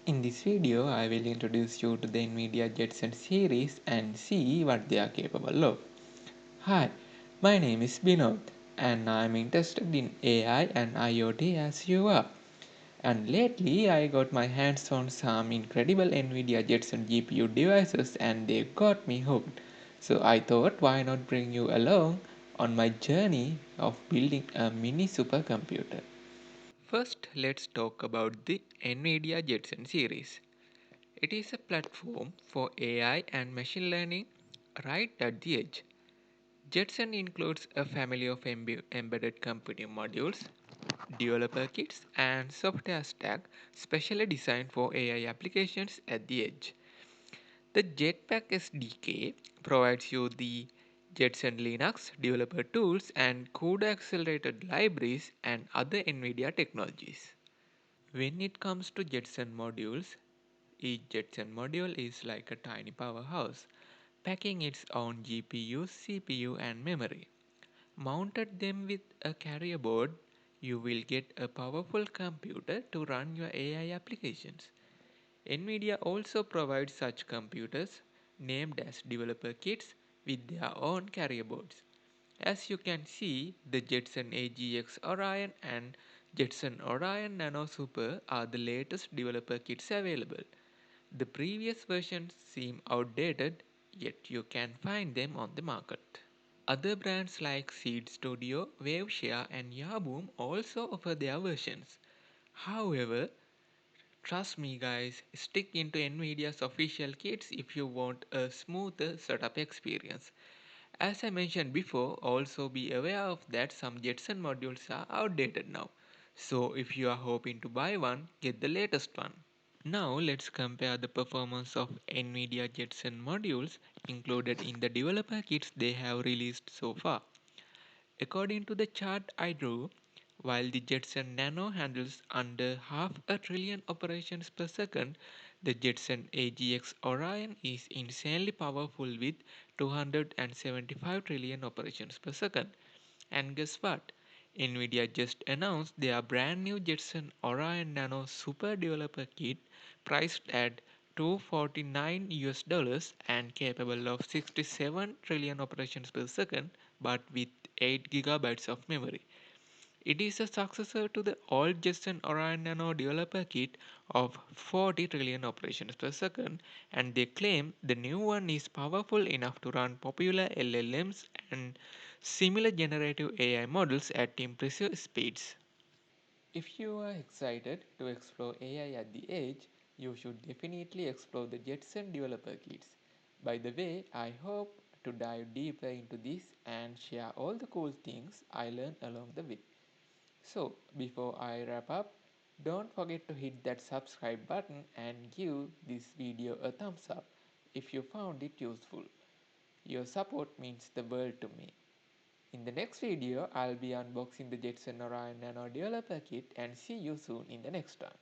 In this video, I will introduce you to the NVIDIA Jetson series and see what they are capable of. Hi, my name is Binod and I am interested in AI and IoT as you are. And lately, I got my hands on some incredible NVIDIA Jetson GPU devices and they got me hooked. So I thought, why not bring you along on my journey of building a mini supercomputer. First, let's talk about the NVIDIA Jetson series. It is a platform for AI and machine learning right at the edge. Jetson includes a family of embedded computing modules, developer kits, and software stack specially designed for AI applications at the edge. The Jetpack SDK provides you the Jetson Linux developer tools and code accelerated libraries and other NVIDIA technologies. When it comes to Jetson modules, each Jetson module is like a tiny powerhouse, packing its own GPU, CPU, and memory. Mounted them with a carrier board, you will get a powerful computer to run your AI applications. NVIDIA also provides such computers, named as developer kits, with their own carrier boards. As you can see, the Jetson AGX Orion and Jetson Orion Nano Super are the latest developer kits available. The previous versions seem outdated, yet you can find them on the market. Other brands like Seed Studio, Waveshare, and Yaboom also offer their versions. However, trust me guys, stick into NVIDIA's official kits if you want a smoother setup experience. As I mentioned before, also be aware of that some Jetson modules are outdated now. So if you are hoping to buy one, get the latest one. Now let's compare the performance of NVIDIA Jetson modules included in the developer kits they have released so far. According to the chart I drew, while the Jetson Nano handles under half a trillion operations per second, the Jetson AGX Orion is insanely powerful with 275 trillion operations per second. And guess what? NVIDIA just announced their brand new Jetson Orion Nano Super Developer Kit priced at 249 US dollars and capable of 67 trillion operations per second but with 8 gigabytes of memory. It is a successor to the old Jetson Orion Nano developer kit of 40 trillion operations per second, and they claim the new one is powerful enough to run popular LLMs and similar generative AI models at impressive speeds. If you are excited to explore AI at the edge, you should definitely explore the Jetson developer kits. By the way, I hope to dive deeper into this and share all the cool things I learned along the way. So, before I wrap up, don't forget to hit that subscribe button and give this video a thumbs up if you found it useful. Your support means the world to me. In the next video, I'll be unboxing the Jetson Orion Nano Developer Kit and see you soon in the next one.